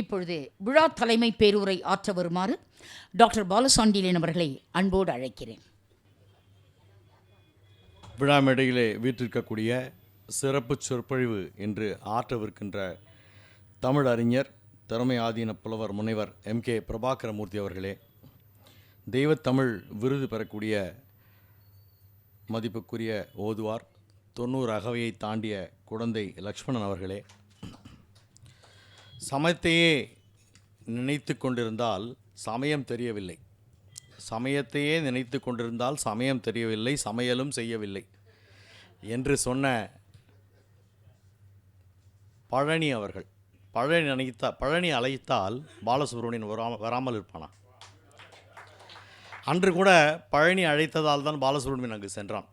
இப்பொழுது விழா தலைமை பேருரை ஆற்ற வருமாறு டாக்டர் பாலசாண்டியன் அவர்களை அன்போடு அழைக்கிறேன். விழா மேடையிலே வீற்றிருக்கக்கூடிய சிறப்பு சொற்பொழிவு என்று ஆற்றவிருக்கின்ற தமிழ் அறிஞர் திறமை ஆதீன புலவர் முனைவர் MK பிரபாகரமூர்த்தி அவர்களே, தெய்வத்தமிழ் விருது பெறக்கூடிய மதிப்புக்குரிய ஓதுவார் 90 அகவையை தாண்டிய குழந்தை லக்ஷ்மணன் அவர்களே, சமயத்தையே நினைத்து கொண்டிருந்தால் சமயம் தெரியவில்லை, சமயத்தையே நினைத்து கொண்டிருந்தால் சமயம் தெரியவில்லை, சமையலும் செய்யவில்லை என்று சொன்ன பழனி அவர்கள், பழனி அழைத்தால் பாலசுப்ரமணியன் வராமல் இருப்பானா? அன்று கூட பழனி அழைத்ததால் தான் பாலசுப்ரமணியன் அங்கு சென்றான்.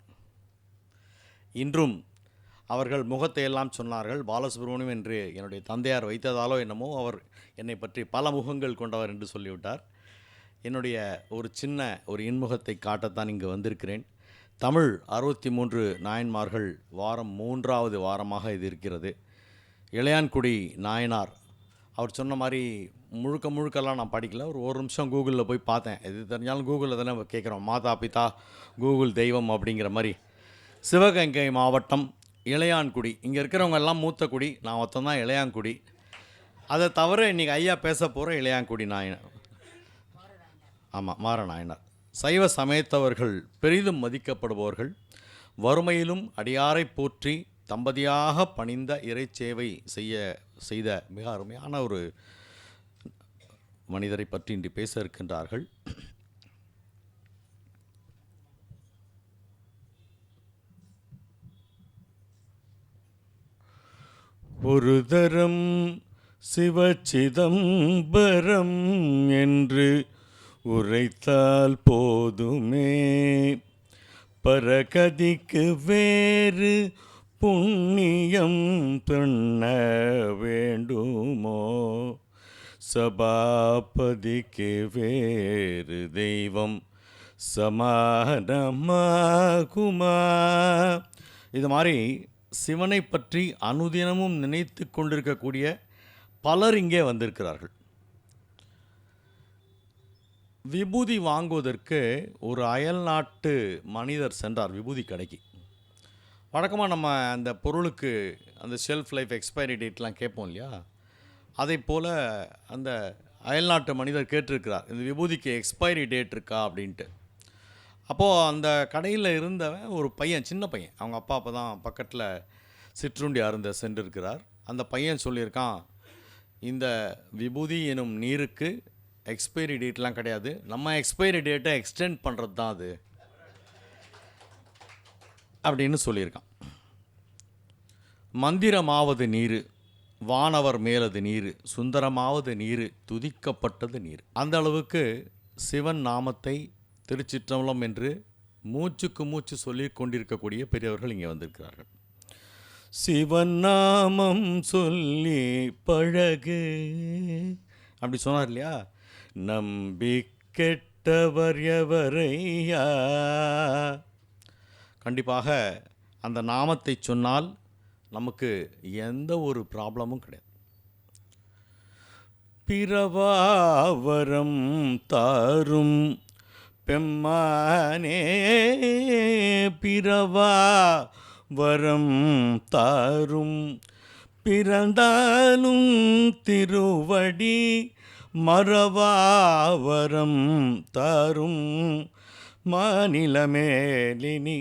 இன்றும் அவர்கள் முகத்தை எல்லாம் சொன்னார்கள். பாலசுப்ரமணியம் என்று என்னுடைய தந்தையார் வைத்ததாலோ என்னமோ அவர் என்னை பற்றி பல முகங்கள் கொண்டவர் என்று சொல்லிவிட்டார். என்னுடைய ஒரு சின்ன இன்முகத்தை காட்டத்தான் இங்கு வந்திருக்கிறேன். தமிழ் 63 நாயன்மார்கள் வாரம் 3வது வாரமாக இது இருக்கிறது. இளையான்குடி நாயனார் அவர் சொன்ன மாதிரி முழுக்கெல்லாம் நான் படிக்கல. ஒரு நிமிஷம் கூகுளில் போய் பார்த்தேன். எது தெரிஞ்சாலும் கூகுளில் தானே கேட்குறோம். மாதா பிதா கூகுள் தெய்வம் அப்படிங்கிற மாதிரி. சிவகங்கை மாவட்டம் இளையான்குடி, இங்கே இருக்கிறவங்க எல்லாம் மூத்த குடி, நான் ஒருத்தந்தான் இளையான்குடி. அதை தவிர இன்றைக்கி ஐயா பேச போகிற இளையான்குடி நாயனார், ஆமாம் மாறநாயனார். சைவ சமயத்தவர்கள் பெரிதும் மதிக்கப்படுபவர்கள். வறுமையிலும் அடியாரை போற்றி தம்பதியாக பணிந்த இறைச்சேவை செய்த மிக அருமையான ஒரு மனிதரை பற்றி இன்று பேச இருக்கின்றார்கள். ஒரு தரம் சிவச்சிதம்பரம் என்று உரைத்தால் போதுமே, பரகதிக்கு வேறு புண்ணியம் பண்ண வேண்டுமோ, சபாபதிக்கு வேறு தெய்வம் சமானமாகுமா? இது மாதிரி சிவனை பற்றி அனுதினமும் நினைத்து கொண்டிருக்கக்கூடிய பலர் இங்கே வந்திருக்கிறார்கள். விபூதி வாங்குவதற்கு ஒரு அயல் நாட்டு மனிதர் சென்றார் விபூதி கடைக்கு. வழக்கமாக நம்ம அந்த பொருளுக்கு அந்த ஷெல்ஃப் லைஃப் எக்ஸ்பைரி டேட்லாம் கேட்போம் இல்லையா, அதை போல் அந்த அயல்நாட்டு மனிதர் கேட்டிருக்கிறார், இந்த விபூதிக்கு எக்ஸ்பைரி டேட் இருக்கா அப்படின்ட்டு. அப்போது அந்த கடையில் இருந்தவன் ஒரு பையன், சின்ன பையன், அவங்க அப்பா அப்போ தான் பக்கத்தில் சிற்றுண்டி அருந்த சென்றிருக்கிறார். அந்த பையன் சொல்லியிருக்கான், இந்த விபூதி எனும் நீருக்கு எக்ஸ்பைரி டேட்லாம் கிடையாது, நம்ம எக்ஸ்பைரி டேட்டை எக்ஸ்டெண்ட் பண்ணுறது தான் அது அப்படின்னு சொல்லியிருக்கான். மந்திரமாவது நீர், வானவர் மேலது நீர், சுந்தரமாவது நீர், துதிக்கப்பட்டது நீர். அந்த அளவுக்கு சிவன் நாமத்தை திருச்சிற்றம்பலம் என்று மூச்சுக்கு மூச்சு சொல்லி கொண்டிருக்கக்கூடிய பெரியவர்கள் இங்கே வந்திருக்கிறார்கள். சிவன் நாமம் சொல்லி பழகு அப்படி சொன்னார் இல்லையா, நம்பி கெட்டவர் எவரையா. கண்டிப்பாக அந்த நாமத்தை சொன்னால் நமக்கு எந்த ஒரு ப்ராப்ளமும் கிடையாது. பிறவாவரம் தாரும் பெம்மானே, பிறவா வரம் தாரும், பிறந்தாலும் திருவடி மறவாவரம் தாரும், மாநிலமேலினி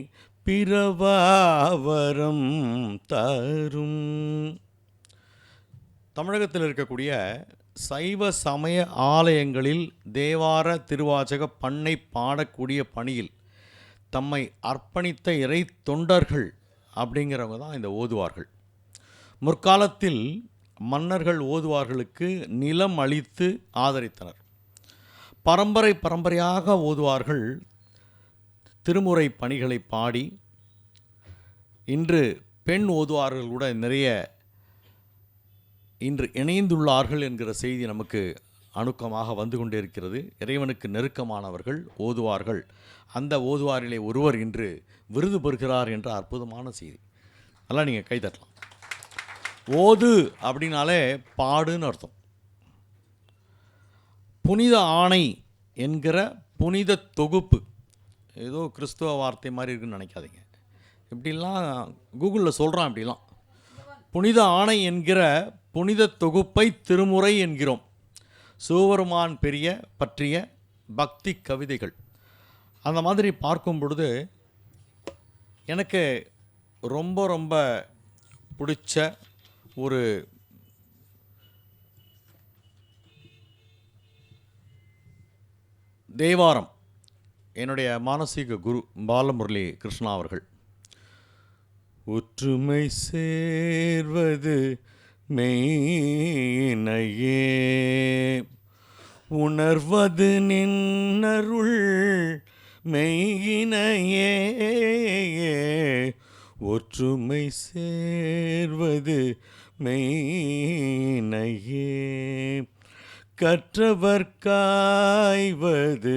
பிறவாவரம் தாரும். தமிழகத்தில் இருக்கக்கூடிய சைவ சமய ஆலயங்களில் தேவார திருவாசக பண்ணை பாடக்கூடிய பணியில் தம்மை அர்ப்பணித்த இறை தொண்டர்கள் அப்படிங்கிறவங்க தான் இந்த ஓதுவார்கள். முற்காலத்தில் மன்னர்கள் ஓதுவார்களுக்கு நிலம் அளித்து ஆதரித்தனர். பரம்பரையாக ஓதுவார்கள் திருமுறை பணிகளை பாடி இன்று பெண் ஓதுவார்கள் கூட நிறைய இன்று இணைந்துள்ளார்கள் என்கிற செய்தி நமக்கு அணுக்கமாக வந்து கொண்டே இருக்கிறது. இறைவனுக்கு நெருக்கமானவர்கள் ஓதுவார்கள். அந்த ஓதுவாரிலே ஒருவர் இன்று விருது பெறுகிறார் என்ற அற்புதமான செய்தி. அதெல்லாம் நீங்கள் கைதட்டலாம். ஓது அப்படின்னாலே பாடுன்னு அர்த்தம். புனித ஆணை என்கிற புனித தொகுப்பு, ஏதோ கிறிஸ்துவ வார்த்தை மாதிரி இருக்குன்னு நினைக்காதீங்க. இப்படிலாம் கூகுளில் சொல்கிறான். இப்படிலாம் புனித ஆணை என்கிற புனித தொகுப்பை திருமுறை என்கிறோம். சிவபெருமான் பெரிய பற்றிய பக்தி கவிதைகள். அந்த மாதிரி பார்க்கும் பொழுது எனக்கு ரொம்ப ரொம்ப பிடிச்ச ஒரு தேவாரம் என்னுடைய மானசீக குரு பாலமுரளி கிருஷ்ணா அவர்கள். ஒற்றுமை சேர்வது மெய்னையே, உணர்வது நின்னருள் மெய்யினையே. ஒற்றுமை சேர்வது மெய்யினையே, கற்றவர் காய்வது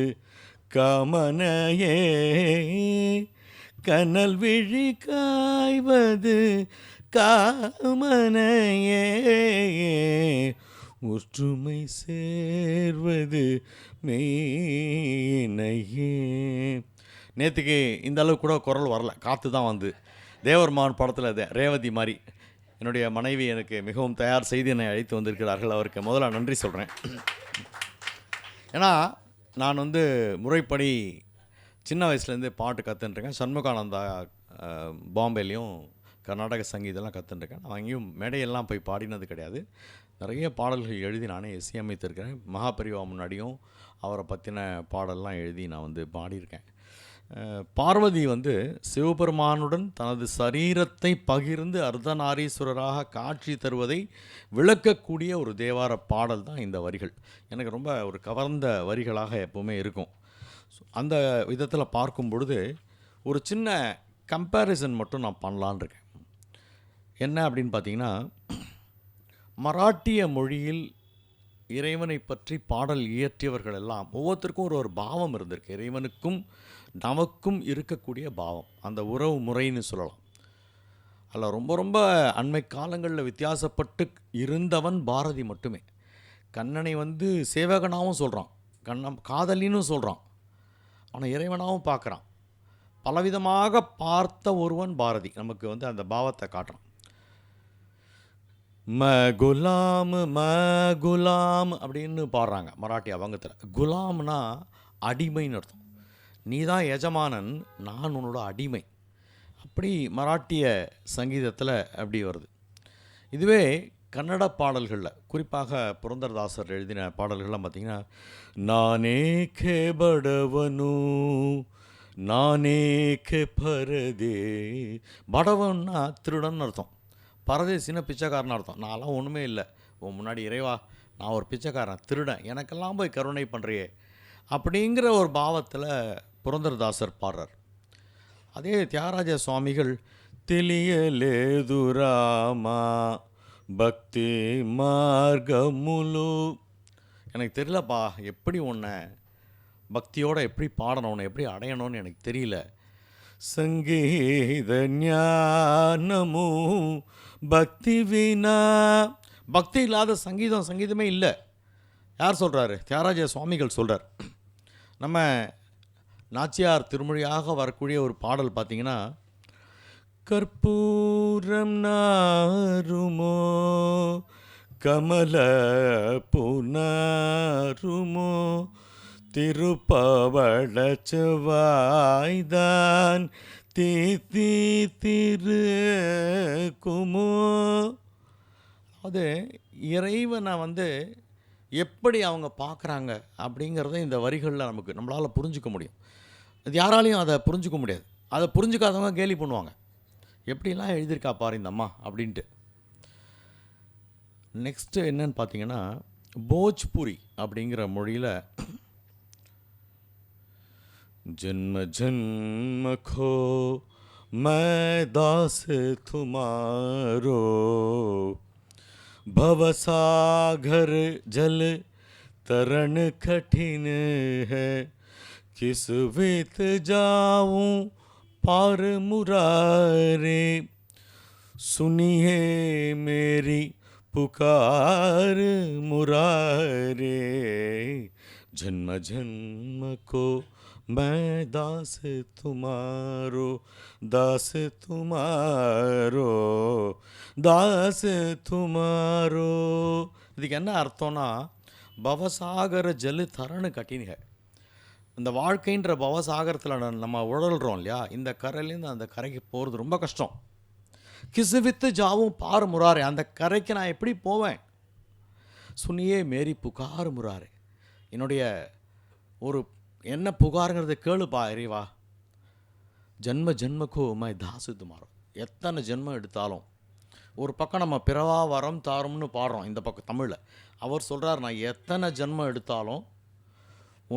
காமனையே, கனல் விழி காய்வது காமனையே. ஒற்றுமை சேர்வது மெய்யினையே. நேற்றுக்கு இந்த அளவுக்கு கூட குரல் வரல, காற்று தான் வந்து. தேவர்மான் படத்தில் ரேவதி மாதிரி என்னுடைய மனைவி எனக்கு மிகவும் தயார் செய்து என்னை அழைத்து வந்திருக்கிறார்கள். அவருக்கு முதல்ல நன்றி சொல்கிறேன். ஏன்னா நான் முறைப்படி சின்ன வயசுலேருந்தே பாட்டு கற்றுன்ட்ருக்கேன். சண்முகானந்தா பாம்பேலையும் கர்நாடக சங்கீதம்லாம் கற்றுன்ட்ருக்கேன். நான் அங்கேயும் மேடையெல்லாம் போய் பாடினது கிடையாது. நிறைய பாடல்கள் எழுதி நானே இசையமைத்திருக்கிறேன். மகாபரிவா முன்னாடியும் அவரை பற்றின பாடல்லாம் எழுதி நான் பாடியிருக்கேன். பார்வதி சிவபெருமானுடன் தனது சரீரத்தை பகிர்ந்து அர்த்தநாரீஸ்வரராக காட்சி தருவதை விளக்கக்கூடிய ஒரு தேவார பாடல் தான் இந்த வரிகள். எனக்கு ரொம்ப ஒரு கவர்ந்த வரிகளாக எப்போவுமே இருக்கும். அந்த விதத்தில் பார்க்கும் பொழுது ஒரு சின்ன கம்பேரிசன் மட்டும் நான் பண்ணலான் இருக்கேன். என்ன அப்படின்னு பார்த்தீங்கன்னா, மராட்டிய மொழியில் இறைவனை பற்றி பாடல் இயற்றியவர்கள் எல்லாம் ஒவ்வொருத்தருக்கும் ஒரு பாவம் இருந்திருக்கு. இறைவனுக்கும் நமக்கும் இருக்கக்கூடிய பாவம், அந்த உறவு முறைன்னு சொல்லலாம். அதில் ரொம்ப ரொம்ப அண்மை காலங்களில் வித்தியாசப்பட்டு இருந்தவன் பாரதி மட்டுமே. கண்ணனை சேவகனாகவும் சொல்கிறான், காதலின்னு சொல்கிறான், அவனை இறைவனாகவும் பார்க்குறான். பலவிதமாக பார்த்த ஒருவன் பாரதி நமக்கு அந்த பாவத்தை காட்டுறான். ம குலாம் அப்படின்னு பாடுறாங்க மராட்டி அவங்கத்தில். குலாம்னா அடிமைன்னு அர்த்தம். நீ தான் எஜமானன், நான் உன்னோட அடிமை. அப்படி மராட்டிய சங்கீதத்தில் அப்படி வருது. இதுவே கன்னட பாடல்களில், குறிப்பாக புரந்தரதாசர் எழுதின பாடல்கள்லாம் பார்த்திங்கன்னா, நானே கே படவனு நானே கே பரதே. படவன்னா திருடன் அர்த்தம், பரதேசின்னா பிச்சைக்காரன் அர்த்தம். நான்லாம் ஒன்றுமே இல்லை, உன் முன்னாடி இறைவா நான் ஒரு பிச்சைக்காரன், திருடன், எனக்கெல்லாம் போய் கருணை பண்ணுறியே அப்படிங்கிற ஒரு பாவத்தில் புரந்தரதாசர் பாடுறார். அதே தியாகராஜ சுவாமிகள் తెలియలేదురామా பக்தி மார்க்கமுலு, எனக்கு தெரியலப்பா எப்படி உன்னை பக்தியோடு எப்படி பாடணும், உன்னை எப்படி அடையணும்னு எனக்கு தெரியல. சங்கீத ஞானமு பக்தி வினா, பக்தி இல்லாத சங்கீதமே இல்லை. யார் சொல்கிறாரு? தியாகராஜ சுவாமிகள் சொல்கிறார். நம்ம நாச்சியார் திருமொழியாக வரக்கூடிய ஒரு பாடல் பார்த்திங்கன்னா, கற்பூரம் நாருமோ கமல புனாருமோ திருப்பவள செவ்வாய்தான் தீ திருக்குமோ. அது இறைவனை எப்படி அவங்க பார்க்குறாங்க அப்படிங்கிறத இந்த வரிகளில் நம்மளால் புரிஞ்சிக்க முடியும். அது யாராலையும் அதை புரிஞ்சிக்க முடியாது. அதை புரிஞ்சிக்காதவங்க கேலி பண்ணுவாங்க, எப்படிலாம் எழுதியிருக்கா பாரு இந்த அம்மா அப்படின்ட்டு. நெக்ஸ்ட்டு என்னன்னு பார்த்தீங்கன்னா, போஜ்புரி அப்படிங்கிற மொழியில் ஜன்ம ஜன்ம கோ மை தாஸ் துமாரோ भवसागर जल तरण कठिन है किस वित जाऊं पार मुरारे सुनिए मेरी पुकार मुरारे जन्म जन्म को मैं दास तुम्हारो, दास तुम्हारो, दास तुम्हारो. இதுக்கு என்ன அர்த்தம்னா, பவசாகர ஜலு தரன்னு கட்டினுங்க. இந்த வாழ்க்கைன்ற பவசாகரத்தில் நம்ம உழல்றோம் இல்லையா, இந்த கரையிலேருந்து அந்த கரைக்கு போகிறது ரொம்ப கஷ்டம். கிசுவித்து ஜாவும் பார் முராரே, அந்த கரைக்கு நான் எப்படி போவேன்? சுனியே மேரி புகார் முராரே, என்னுடைய ஒரு என்ன புகாருங்கிறத கேளுப்பா இறைவா. ஜன்ம ஜென்மக்கோ மை தாசு துமாரோ, எத்தனை ஜென்மம் எடுத்தாலும். ஒரு பக்கம் நம்ம பிறவா வரம் தாரும்னு பாடுறோம், இந்த பக்கம் தமிழில். அவர் சொல்கிறார், நான் எத்தனை ஜென்மம் எடுத்தாலும்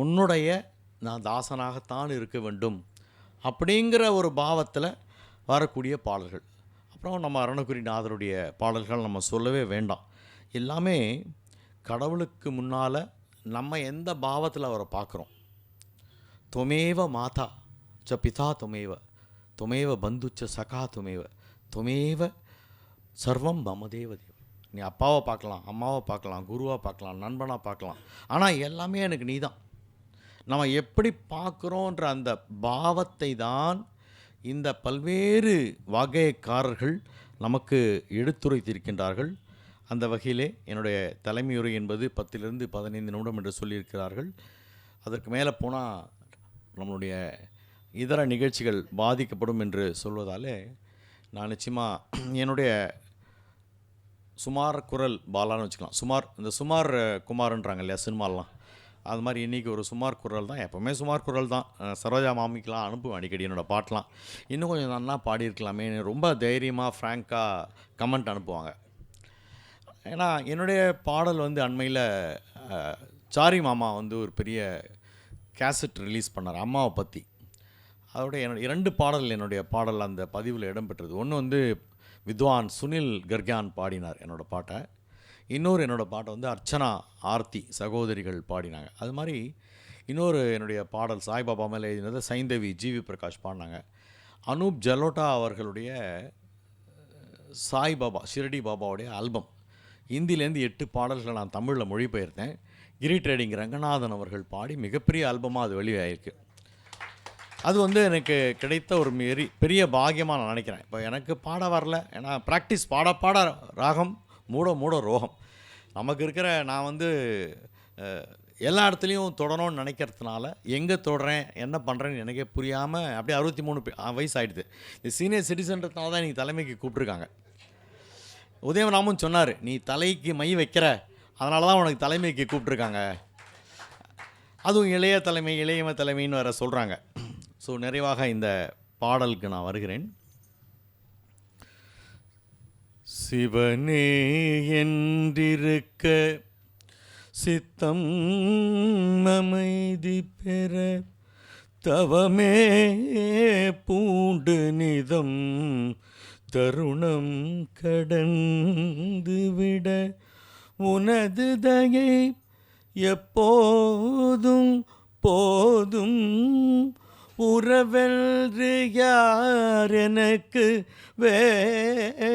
உன்னுடைய நான் தாசனாகத்தான் இருக்க வேண்டும் அப்படிங்கிற ஒரு பாவத்தில் வரக்கூடிய பாடல்கள். அப்புறம் நம்ம அருணகிரிநாதருடைய பாடல்கள் நம்ம சொல்லவே வேண்டாம். எல்லாமே கடவுளுக்கு முன்னால் நம்ம எந்த பாவத்தில் அவரை பார்க்குறோம். தொமேவ மாதா ச பிதா தொமேவ, தொமேவ பந்துச்ச சகா தொமேவ, தொமேவ சர்வம் மமதேவ தேவ. நீ அப்பாவை பார்க்கலாம், அம்மாவை பார்க்கலாம், குருவாக பார்க்கலாம், நண்பனாக பார்க்கலாம், ஆனால் எல்லாமே எனக்கு நீ தான். நம்ம எப்படி பார்க்குறோன்ற அந்த பாவத்தை தான் இந்த பல்வேறு வகைக்காரர்கள் நமக்கு எடுத்துரைத்திருக்கின்றார்கள். அந்த வகையிலே என்னுடைய தலைமையுரை என்பது 10 to 15 நிமிடம் என்று சொல்லியிருக்கிறார்கள். அதற்கு மேலே போனால் நம்மளுடைய இதர நிகழ்ச்சிகள் பாதிக்கப்படும் என்று சொல்வதாலே நான் நிச்சயமாக என்னுடைய சுமார் குரல் பாலான்னு வச்சுக்கலாம். இந்த சுமார் குமார்ன்றாங்க இல்லையா சினிமாலாம், அது மாதிரி இன்றைக்கி ஒரு சுமார் குரல் தான். எப்போவுமே சுமார் குரல் தான். சரோஜா மாமிக்கெலாம் அனுப்புவேன் அடிக்கடி என்னோடய பாட்டெலாம். இன்னும் கொஞ்சம் நல்லா பாடியிருக்கலாமே, ரொம்ப தைரியமாக ஃப்ராங்காக கமெண்ட் அனுப்புவாங்க. ஏன்னா என்னுடைய பாடல் அண்மையில் சாரி மாமா ஒரு பெரிய கேசட் ரிலீஸ் பண்ணார் அம்மாவை பற்றி. அதோடைய என்னுடைய 2 பாடல் என்னுடைய பாடல் அந்த பதிவில் இடம்பெற்றது. ஒன்று வித்வான் சுனில் கர்கியான் பாடினார் என்னோடய பாட்டை. இன்னொரு என்னோடய பாட்டை அர்ச்சனா ஆர்த்தி சகோதரிகள் பாடினாங்க. அது மாதிரி இன்னொரு என்னுடைய பாடல் சாய்பாபா மேலே எழுதினது சைந்தவி ஜிவி பிரகாஷ் பாடினாங்க. அனூப் ஜலோட்டா அவர்களுடைய சாய்பாபா ஷிரடி பாபாவுடைய ஆல்பம் ஹிந்திலேருந்து 8 பாடல்களை நான் தமிழில் மொழிபெயர்த்தேன். கிரி ட்ரேடிங் ரங்கநாதன் அவர்கள் பாடி மிகப்பெரிய ஆல்பமாக அது வெளியாகிருக்கு. அது எனக்கு கிடைத்த ஒரு பெரிய பாக்கியமாக நான் நினைக்கிறேன். இப்போ எனக்கு பாட வரல, ஏன்னா ப்ராக்டிஸ் பாட ராகம் மூட ரோகம் நமக்கு இருக்கிற. நான் எல்லா இடத்துலையும் தொடணும்னு நினைக்கிறதுனால எங்கே தொடறேன் என்ன பண்ணுறேன்னு எனக்கே புரியாமல் அப்படியே 63 வயசு ஆகிடுது. இந்த சீனியர் சிட்டிசன்றதுனால தான் இன்றைக்கி தலைமைக்கு கூப்பிட்ருக்காங்க. உதயநாமும் சொன்னார், நீ தலைக்கு மை வைக்கிற, அதனால தான் உனக்கு தலைமைக்கு கூப்பிட்ருக்காங்க. அதுவும் இளைய தலைமைன்னு வேறு சொல்கிறாங்க. ஸோ நிறைவாக இந்த பாடலுக்கு நான் வருகிறேன். சிவனே என்றிருக்க சித்தம் அமைதி பெற தவமே பூண்டு நிதம் தருணம் கடந்து விட உனது தயை எப்போதும் போதும் உறவென்று யார் எனக்கு வேண்டும்.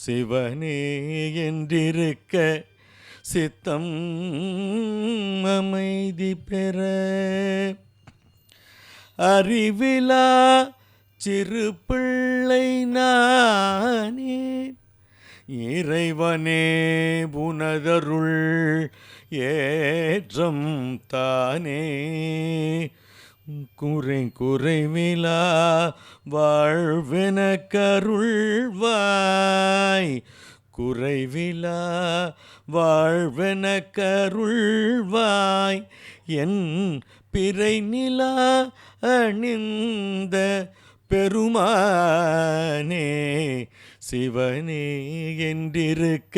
சிவனே என்றிருக்க சித்தம் அமைதி பெற அறிவிலா சிறு பிள்ளை நானே இறைவனே புனதருள் ஏற்றம் தானே குறைவிலா வாழ்வென கருள்வாய் குறைவிலா வாழ்வென கருள்வாய் என் பிறை நிலா அணிந்த பெருமானே சிவனே என்றிருக்க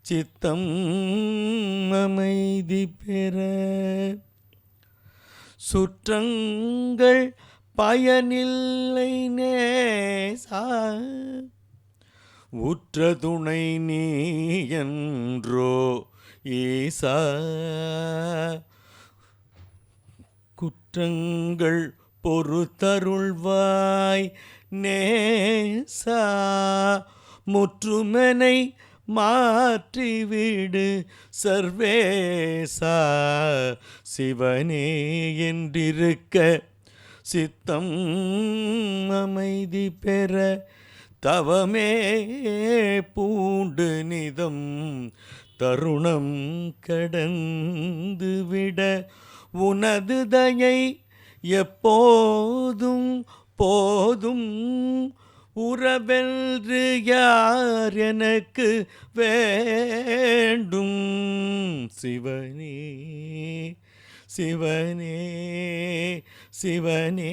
சித்தம் அமைதி பெற சுற்றங்கள் பயனில்லை நேசா உற்ற துணை நீ என்றோ ஈசா குற்றங்கள் பொறுத்தருள்வாய் நேசா முற்றுமனை மாற்றிவிடு சர்வேசா. சிவனே என்றிருக்க சித்தம் அமைதி பெற தவமே பூண்டு நிதம் தருணம் கடந்து விட உனது தயை எப்போதும் போதும் உறவென்று யார் எனக்கு வேண்டும். சிவனே சிவனே சிவனே.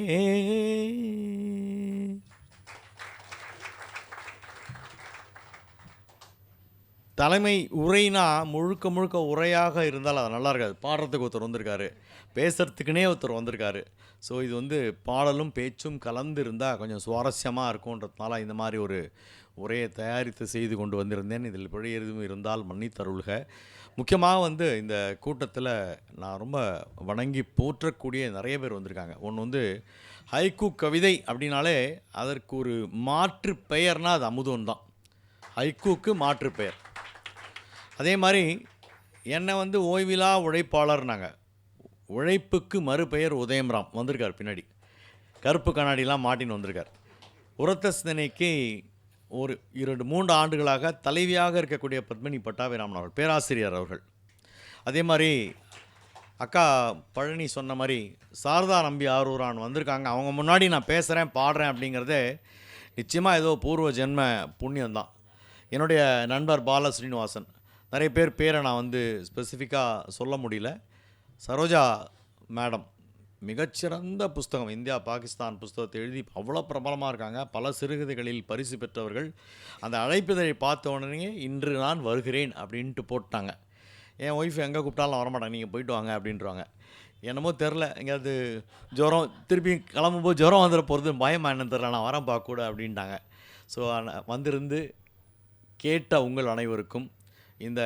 தலைமை உரைனா முழுக்க முழுக்க உரையாக இருந்தால் அது நல்லா இருக்காது. பாடுறதுக்கு ஒருத்தர் வந்திருக்காரு, பேசுகிறதுக்குனே ஒருத்தர் வந்திருக்காரு. ஸோ இது வந்து பாடலும் பேச்சும் கலந்து இருந்தால் கொஞ்சம் சுவாரஸ்யமாக இருக்கும்ன்றதுனால இந்த மாதிரி ஒரு உரையை தயாரித்து செய்து கொண்டு வந்திருந்தேன். இதில் பிழை எதுவும் இருந்தால் மன்னித்தருள்க. முக்கியமாக வந்து இந்த கூட்டத்தில் நான் ரொம்ப வணங்கி போற்றக்கூடிய நிறைய பேர் வந்திருக்காங்க. ஒன்று வந்து ஹைக்கூ கவிதை அப்படின்னாலே அதற்கு ஒரு மாற்று பெயர்னால் அது அமுதன் தான். ஹைக்கூக்கு மாற்று பெயர். அதே மாதிரி என்னை வந்து ஓய்விலா உழைப்பாளர்னாங்க. உழைப்புக்கு மறுபெயர் உதயம்ராம் வந்திருக்கார். பின்னாடி கருப்பு கண்ணாடிலாம் மாட்டின்னு வந்திருக்கார். உரத்த சிந்தனைக்கு ஒரு 2-3 ஆண்டுகளாக தலைவியாக இருக்கக்கூடிய பத்மினி பட்டாபிராமன் அவர்கள், பேராசிரியர் அவர்கள். அதே மாதிரி அக்கா பழனி சொன்ன மாதிரி சாரதா நம்பி ஆரூரான் வந்திருக்காங்க. அவங்க முன்னாடி நான் பேசுகிறேன் பாடுறேன் அப்படிங்கிறதே நிச்சயமாக ஏதோ பூர்வ ஜென்ம புண்ணியம்தான். என்னுடைய நண்பர் பால ஸ்ரீனிவாசன், நிறைய பேரை நான் வந்து ஸ்பெசிஃபிக்காக சொல்ல முடியல. சரோஜா மேடம் மிகச்சிறந்த புஸ்தகம், இந்தியா பாகிஸ்தான் புஸ்தகத்தை எழுதி அவ்வளோ பிரபலமாக இருக்காங்க. பல சிறுகதைகளில் பரிசு பெற்றவர்கள். அந்த அழைப்பிதழை பார்த்த உடனே இன்று நான் வருகிறேன் அப்படின்ட்டு போட்டாங்க. என் ஒய்ஃப் எங்கே கூப்பிட்டாலும் வரமாட்டாங்க, நீங்கள் போயிட்டு வாங்க அப்படின்றாங்க. என்னமோ தெரில, எங்கேயாவது ஜுரம் திருப்பி கிளம்பும்போது ஜுரம் வந்துட போகிறது பயமா என்னன்னு தெரில, நான் வரேன் பார்க்க அப்படின்ட்டாங்க. ஸோ வந்திருந்து கேட்ட உங்கள் அனைவருக்கும் இந்த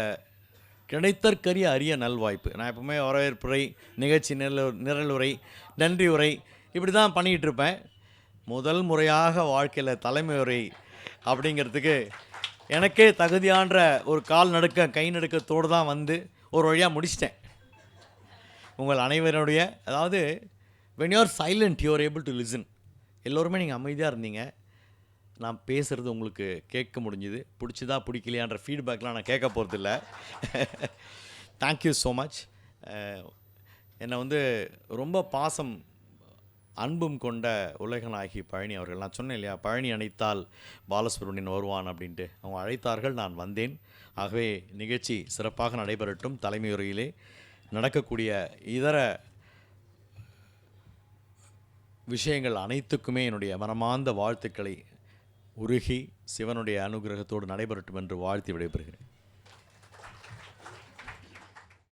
கிடைத்தற்கரிய அரிய நல்வாய்ப்பு. நான் எப்பவுமே வரவேற்புரை, நிகழ்ச்சி நிரலுரை, நன்றி உரை இப்படி தான் பண்ணிக்கிட்டு இருப்பேன். முதல் முறையாக வாழ்க்கையில் தலைமை உரை அப்படிங்கிறதுக்கு எனக்கே தகுதியான்ற ஒரு கால் நடுக்க கை நடுக்கத்தோடு தான் வந்து ஒரு வழியாக முடிச்சிட்டேன். உங்கள் அனைவருடைய, அதாவது when you are silent you are able to listen. எல்லோருமே நீங்கள் அமைதியாக இருந்தீங்க. நான் பேசுகிறது உங்களுக்கு கேட்க முடிஞ்சுது. பிடிச்சதா பிடிக்கலையான்ற ஃபீட்பேக்லாம் நான் கேட்க போகிறதில்ல. Thank you so much. என்னை வந்து ரொம்ப பாசம் அன்பும் கொண்ட உலகநாயகி பழனி அவர்கள். நான் சொன்னேன் இல்லையா, பழனி அழைத்தால் பாலசுப்ரமணியன் வருவான் அப்படின்ட்டு. அவங்க அழைத்தார்கள், நான் வந்தேன். ஆகவே நிகழ்ச்சி சிறப்பாக நடைபெறட்டும். தலைமையுறையிலே நடக்கக்கூடிய இதர விஷயங்கள் அனைத்துக்குமே என்னுடைய மனமார்ந்த வாழ்த்துக்களை உருகி சிவனுடைய அனுகிரகத்தோடு நடைபெறட்டும் என்று வாழ்த்தி விடைபெறுகிறேன்.